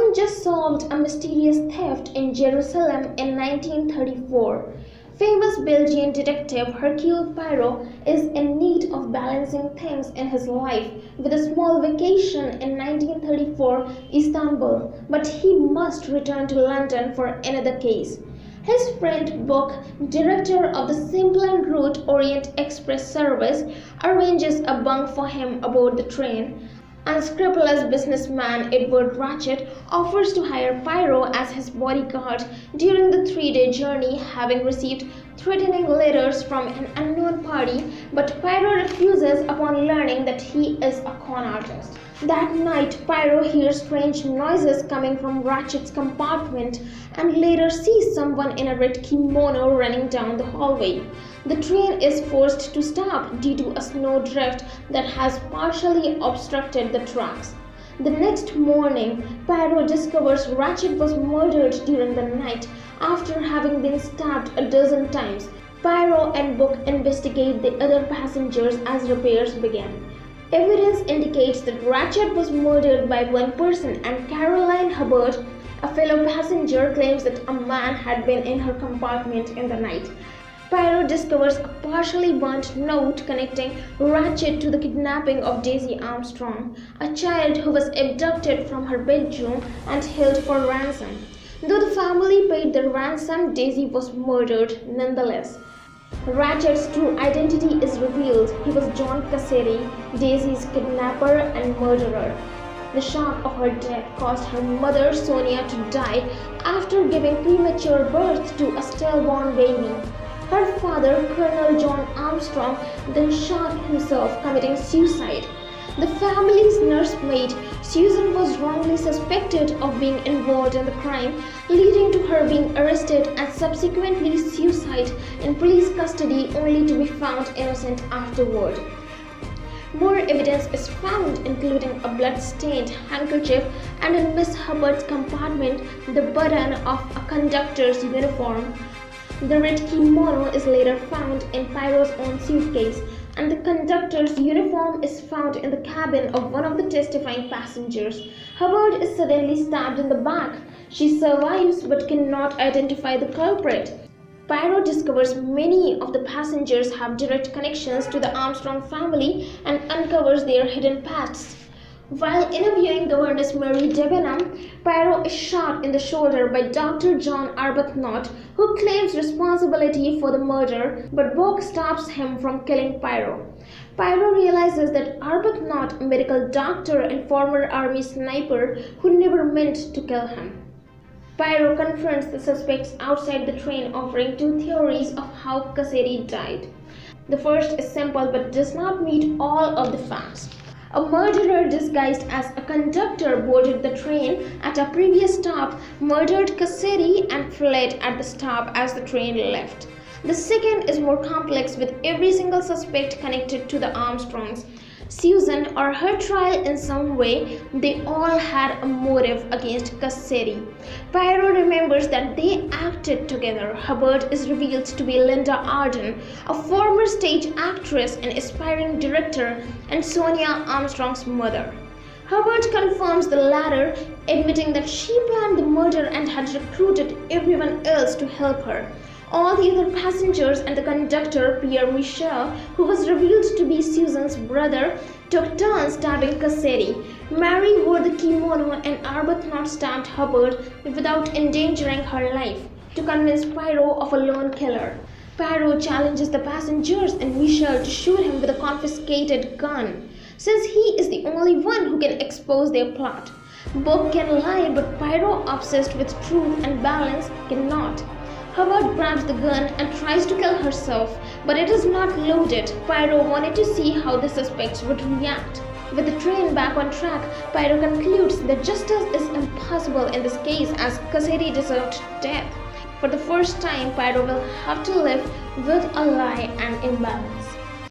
having just solved a mysterious theft in Jerusalem in 1934. Famous Belgian detective Hercule Poirot is in need of balancing things in his life with a small vacation in 1934 Istanbul, but he must return to London for another case. His friend Book, director of the simple and route Orient Express service, arranges a bunk for him aboard the train. Unscrupulous businessman Edward Ratchet offers to hire Poirot as his bodyguard during the three-day journey, having received threatening letters from an unknown party, but Poirot refuses upon learning that he is a con artist. That night, Poirot hears strange noises coming from Ratchet's compartment and later sees someone in a red kimono running down the hallway. The train is forced to stop due to a snowdrift that has partially obstructed the tracks. The next morning, Poirot discovers Ratchet was murdered during the night after having been stabbed a dozen times. Poirot and Book investigate the other passengers as repairs begin. Evidence indicates that Ratchet was murdered by one person, and Caroline Hubbard, a fellow passenger, claims that a man had been in her compartment in the night. Poirot discovers a partially burnt note connecting Ratchet to the kidnapping of Daisy Armstrong, a child who was abducted from her bedroom and held for ransom. Though the family paid the ransom, Daisy was murdered nonetheless. Ratchet's true identity is revealed. He was John Casseri, Daisy's kidnapper and murderer. The shock of her death caused her mother Sonia to die after giving premature birth to a stillborn baby. Her father, Colonel John Armstrong, then shot himself, committing suicide. The family's nursemaid, Susan, was wrongly suspected of being involved in the crime, leading to her being arrested and subsequently suicide in police custody, only to be found innocent afterward. More evidence is found, including a blood-stained handkerchief and in Miss Hubbard's compartment the button of a conductor's uniform. The red kimono is later found in Poirot's own suitcase, and the conductor's uniform is found in the cabin of one of the testifying passengers. Hubbard is suddenly stabbed in the back. She survives but cannot identify the culprit. Poirot discovers many of the passengers have direct connections to the Armstrong family and uncovers their hidden pasts. While interviewing Governess Mary Debenham, Poirot is shot in the shoulder by Dr. John Arbuthnot, who claims responsibility for the murder, but Book stops him from killing Poirot. Poirot realizes that Arbuthnot, a medical doctor and former army sniper who never meant to kill him. Poirot confronts the suspects outside the train, offering two theories of how Casseri died. The first is simple but does not meet all of the facts. A murderer disguised as a conductor boarded the train at a previous stop, murdered Casseri, and fled at the stop as the train left. The second is more complex, with every single suspect connected to the Armstrongs. Susan or her trial in some way, they all had a motive against Casseri. Poirot remembers that they acted together. Hubbard is revealed to be Linda Arden, a former stage actress and aspiring director, and Sonia Armstrong's mother. Hubbard confirms the latter, admitting that she planned the murder and had recruited everyone else to help her. All the other passengers and the conductor, Pierre Michel, who was revealed to be Susan's brother, took turns stabbing Casseri. Mary wore the kimono and Arbuthnot stabbed Hubbard without endangering her life, to convince Poirot of a lone killer. Poirot challenges the passengers and Michel to shoot him with a confiscated gun, since he is the only one who can expose their plot. Book can lie, but Poirot, obsessed with truth and balance, cannot. Hubbard grabs the gun and tries to kill herself, but it is not loaded. Poirot wanted to see how the suspects would react. With the train back on track, Poirot concludes that justice is impossible in this case, as Casseri deserved death. For the first time, Poirot will have to live with a lie and imbalance.